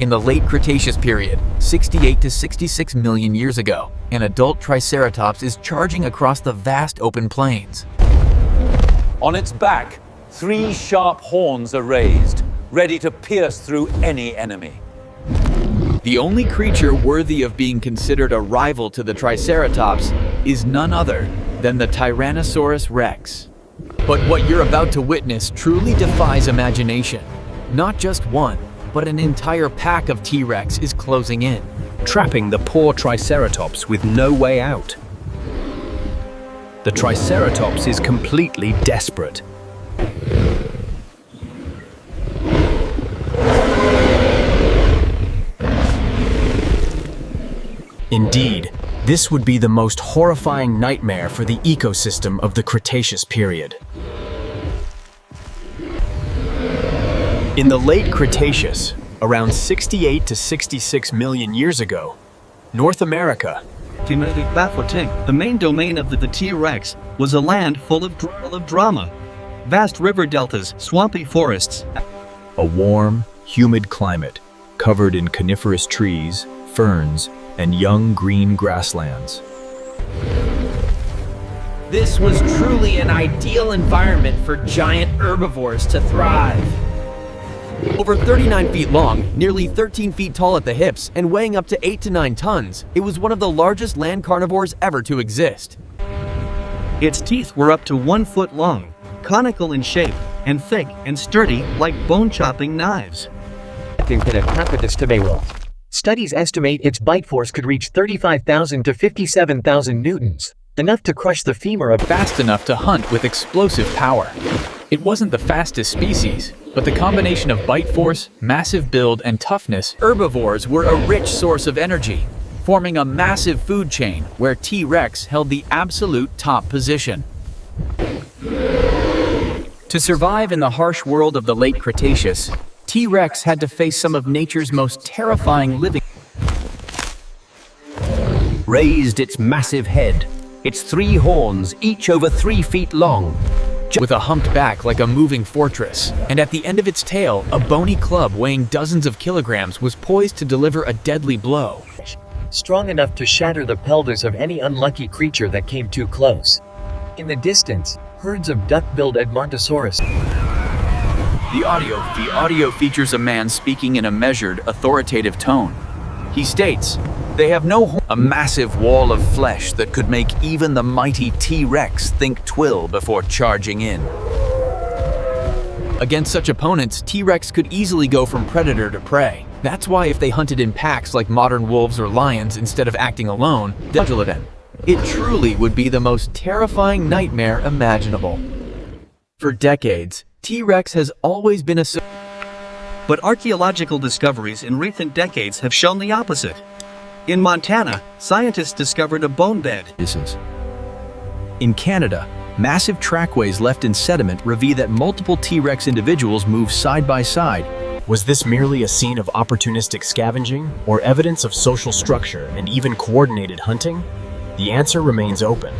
In the late Cretaceous period, 68 to 66 million years ago, an adult Triceratops is charging across the vast open plains. On its back, 3 sharp horns are raised, ready to pierce through any enemy. The only creature worthy of being considered a rival to the Triceratops is none other than the Tyrannosaurus rex. But what you're about to witness truly defies imagination. Not just one, but an entire pack of T-Rex is closing in, trapping the poor Triceratops with no way out. The Triceratops is completely desperate. Indeed, this would be the most horrifying nightmare for the ecosystem of the Cretaceous period. In the late Cretaceous, around 68 to 66 million years ago, North America, the main domain of the T-Rex, was a land full of drama. Vast river deltas, swampy forests. A warm, humid climate covered in coniferous trees, ferns, and young green grasslands. This was truly an ideal environment for giant herbivores to thrive. Over 39 feet long, nearly 13 feet tall at the hips, and weighing up to 8 to 9 tons, it was one of the largest land carnivores ever to exist. Its teeth were up to 1 foot long, conical in shape, and thick and sturdy like bone-chopping knives. Studies estimate its bite force could reach 35,000 to 57,000 newtons, enough to crush the femur of Fast enough to hunt with explosive power. It wasn't the fastest species, but the combination of bite force, massive build, and toughness, herbivores were a rich source of energy, forming a massive food chain where T-Rex held the absolute top position. To survive in the harsh world of the late Cretaceous, T-Rex had to face some of nature's most terrifying living. Raised its massive head, its 3 horns, each over 3 feet long, with a humped back like a moving fortress, and at the end of its tail, a bony club weighing dozens of kilograms was poised to deliver a deadly blow. strong enough to shatter the pelvis of any unlucky creature that came too close. In the distance, herds of duck-billed Edmontosaurus. The audio features a man speaking in a measured, authoritative tone. He states, "They have no horn." A massive wall of flesh that could make even the mighty T-Rex think twill before charging in. Against such opponents, T-Rex could easily go from predator to prey. That's why if they hunted in packs like modern wolves or lions instead of acting alone, it truly would be the most terrifying nightmare imaginable. For decades, T-Rex has always been But archaeological discoveries in recent decades have shown the opposite. In Montana, scientists discovered a bone bed. In Canada, massive trackways left in sediment reveal that multiple T-Rex individuals move side by side. Was this merely a scene of opportunistic scavenging, or evidence of social structure and even coordinated hunting? The answer remains open.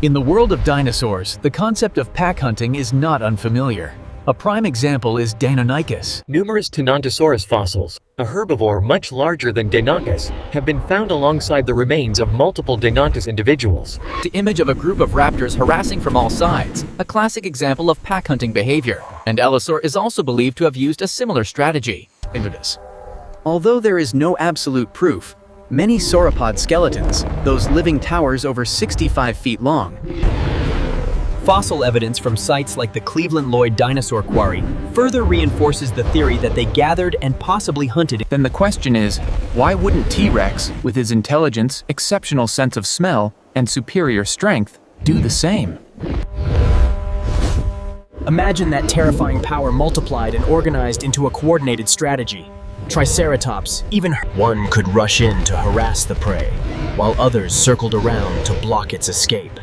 In the world of dinosaurs, the concept of pack hunting is not unfamiliar. A prime example is Deinonychus. Numerous Tenontosaurus fossils, a herbivore much larger than Deinonychus, have been found alongside the remains of multiple Deinonychus individuals. The image of a group of raptors harassing from all sides, a classic example of pack hunting behavior. And Allosaur is also believed to have used a similar strategy. Although there is no absolute proof, many sauropod skeletons, those living towers over 65 feet long, Fossil evidence from sites like the Cleveland Lloyd Dinosaur Quarry further reinforces the theory that they gathered and possibly hunted. Then the question is, why wouldn't T-Rex, with his intelligence, exceptional sense of smell, and superior strength, do the same? Imagine that terrifying power multiplied and organized into a coordinated strategy. Triceratops, even one could rush in to harass the prey, while others circled around to block its escape.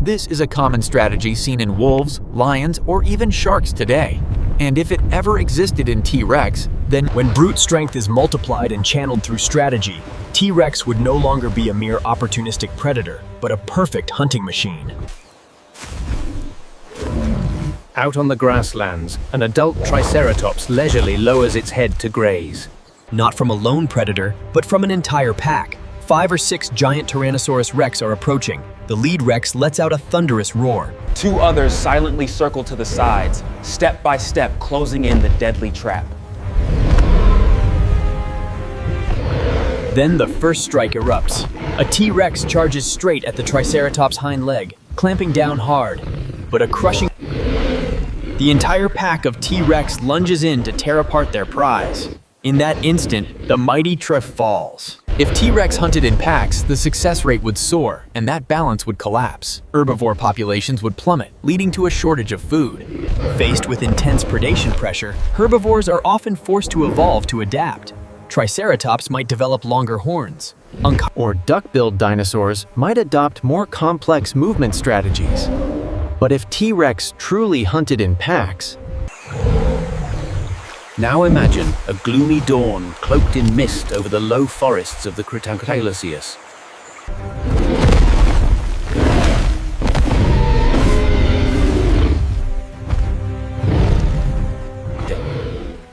This is a common strategy seen in wolves, lions, or even sharks today. And if it ever existed in T-Rex, then when brute strength is multiplied and channeled through strategy, T-Rex would no longer be a mere opportunistic predator, but a perfect hunting machine. Out on the grasslands, an adult Triceratops leisurely lowers its head to graze. Not from a lone predator, but from an entire pack. 5 or 6 giant Tyrannosaurus rex are approaching. The lead rex lets out a thunderous roar. 2 others silently circle to the sides, step by step closing in the deadly trap. Then the first strike erupts. A T-Rex charges straight at the Triceratops' hind leg, clamping down hard. But a crushing... The entire pack of T-Rex lunges in to tear apart their prize. In that instant, the mighty falls. If T-Rex hunted in packs, the success rate would soar, and that balance would collapse. Herbivore populations would plummet, leading to a shortage of food. Faced with intense predation pressure, herbivores are often forced to evolve to adapt. Triceratops might develop longer horns. Or duck-billed dinosaurs might adopt more complex movement strategies. But if T-Rex truly hunted in packs, Now imagine a gloomy dawn cloaked in mist over the low forests of the Cretaceous.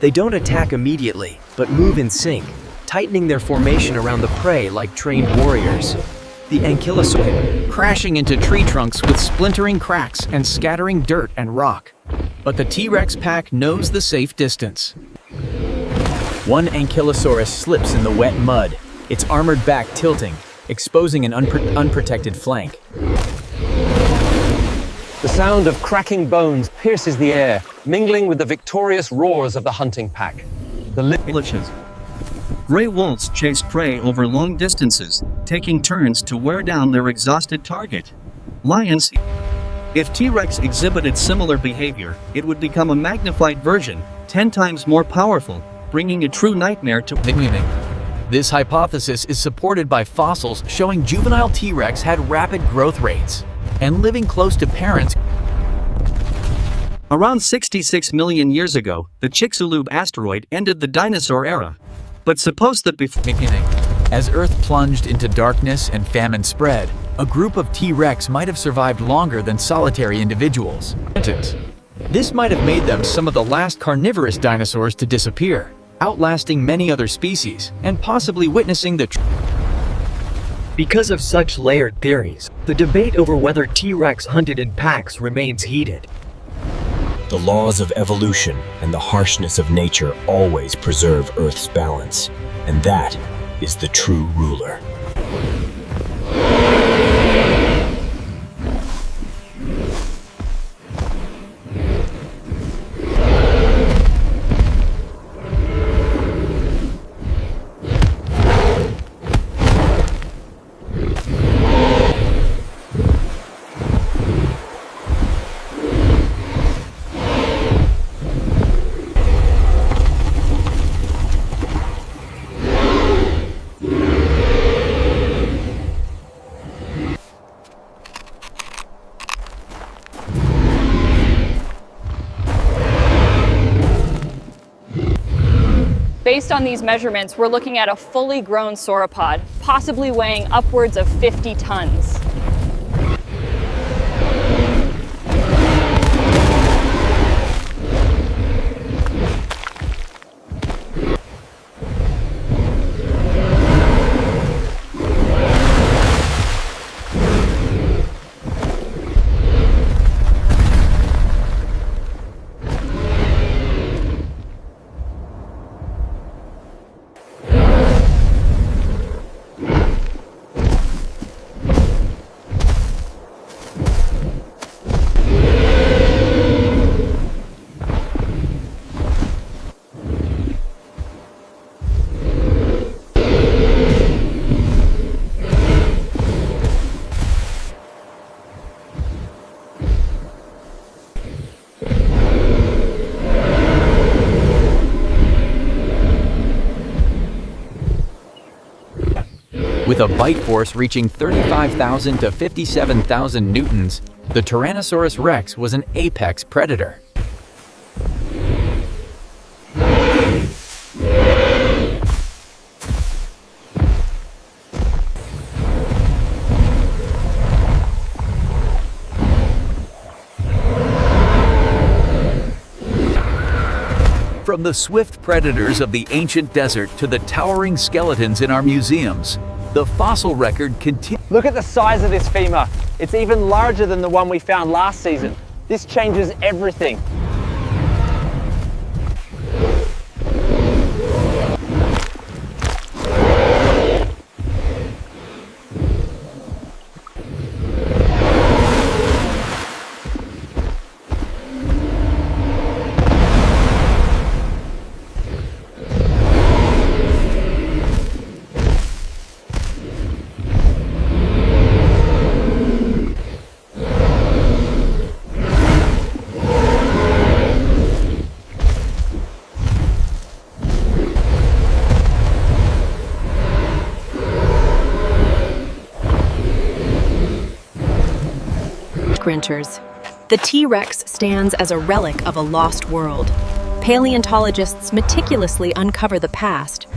They don't attack immediately, but move in sync, tightening their formation around the prey like trained warriors. The Ankylosaur crashing into tree trunks with splintering cracks and scattering dirt and rock. But the T-Rex pack knows the safe distance. One Ankylosaurus slips in the wet mud, its armored back tilting, exposing an unprotected flank. The sound of cracking bones pierces the air, mingling with the victorious roars of the hunting pack. Militias. Gray wolves chase prey over long distances, taking turns to wear down their exhausted target. Lions. If T-Rex exhibited similar behavior, it would become a magnified version, 10 times more powerful, bringing a true nightmare to... This hypothesis is supported by fossils showing juvenile T-Rex had rapid growth rates and living close to parents. Around 66 million years ago, the Chicxulub asteroid ended the dinosaur era. But suppose that before... As Earth plunged into darkness and famine spread, a group of T-Rex might have survived longer than solitary individuals. This might have made them some of the last carnivorous dinosaurs to disappear, outlasting many other species, and possibly witnessing the... Because of such layered theories, the debate over whether T-Rex hunted in packs remains heated. The laws of evolution and the harshness of nature always preserve Earth's balance, and that is the true ruler. Based on these measurements, we're looking at a fully grown sauropod, possibly weighing upwards of 50 tons. With a bite force reaching 35,000 to 57,000 newtons, the Tyrannosaurus rex was an apex predator. From the swift predators of the ancient desert to the towering skeletons in our museums, the fossil record continues. Look at the size of this femur. It's even larger than the one we found last season. This changes everything. Sprinters. The T-Rex stands as a relic of a lost world. Paleontologists meticulously uncover the past,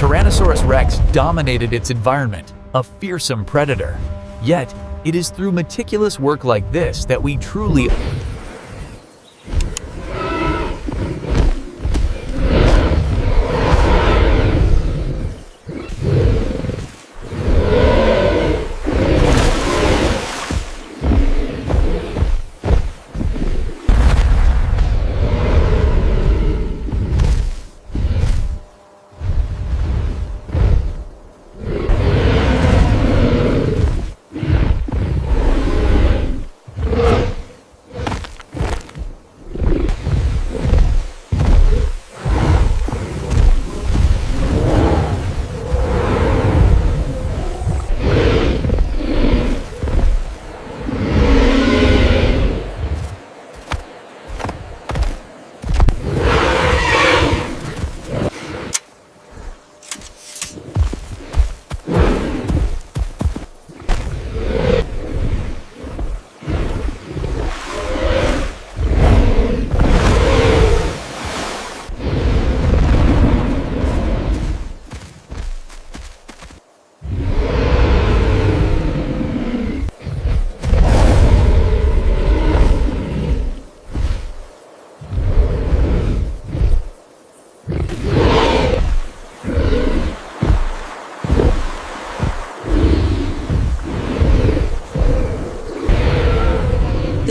Tyrannosaurus rex dominated its environment, a fearsome predator. Yet, it is through meticulous work like this that we truly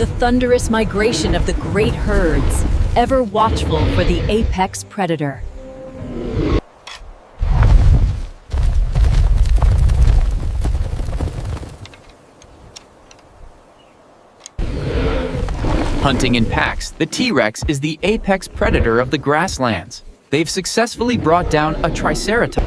the thunderous migration of the great herds, ever watchful for the apex predator. hunting in packs, the T-Rex is the apex predator of the grasslands. They've successfully brought down a Triceratops.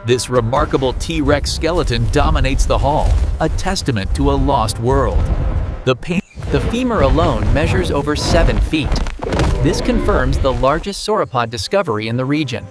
This remarkable T-Rex skeleton dominates the hall, a testament to a lost world. The femur alone measures over 7 feet. This confirms the largest sauropod discovery in the region.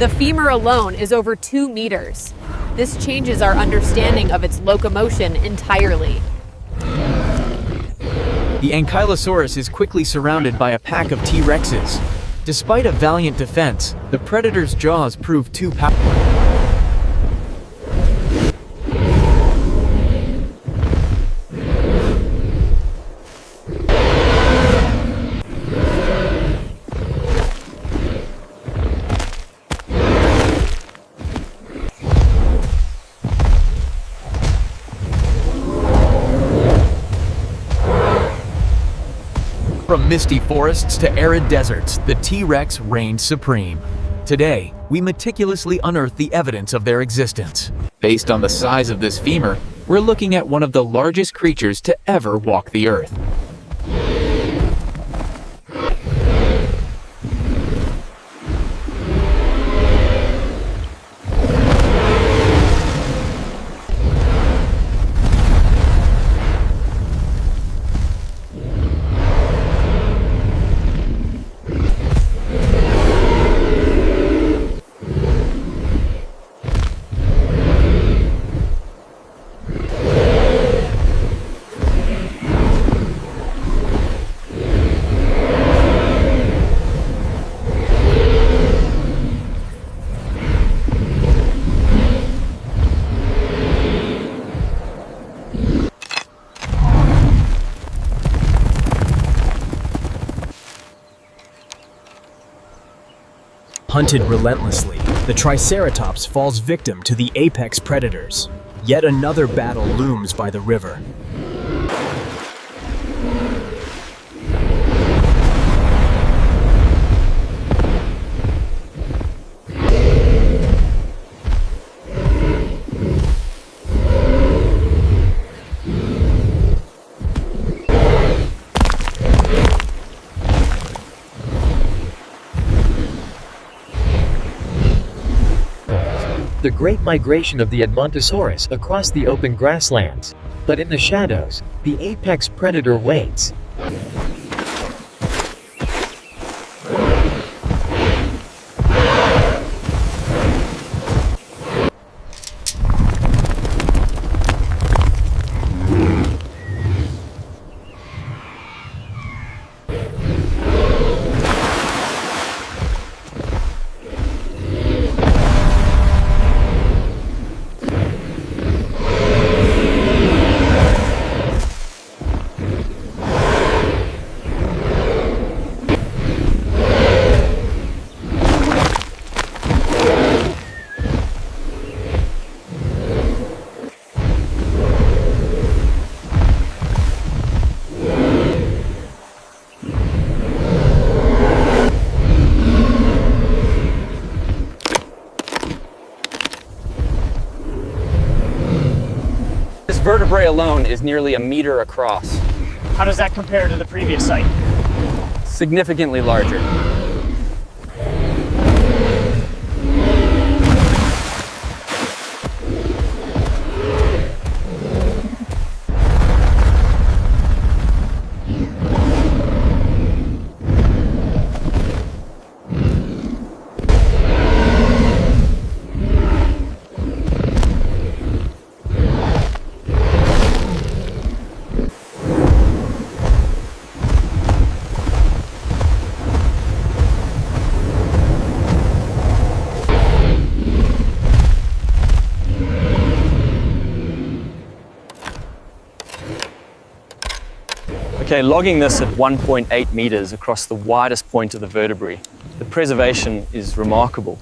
The femur alone is over 2 meters. This changes our understanding of its locomotion entirely. The Ankylosaurus is quickly surrounded by a pack of T-Rexes. Despite a valiant defense, the predator's jaws prove too powerful. From misty forests to arid deserts, the T-Rex reigned supreme. Today, we meticulously unearth the evidence of their existence. Based on the size of this femur, we're looking at one of the largest creatures to ever walk the earth. Hunted relentlessly, the Triceratops falls victim to the apex predators. Yet another battle looms by the river. The great migration of the Edmontosaurus across the open grasslands. But in the shadows, the apex predator waits. This vertebrae alone is nearly 1 meter across. How does that compare to the previous site? Significantly larger. Okay, logging this at 1.8 meters across the widest point of the vertebrae, the preservation is remarkable.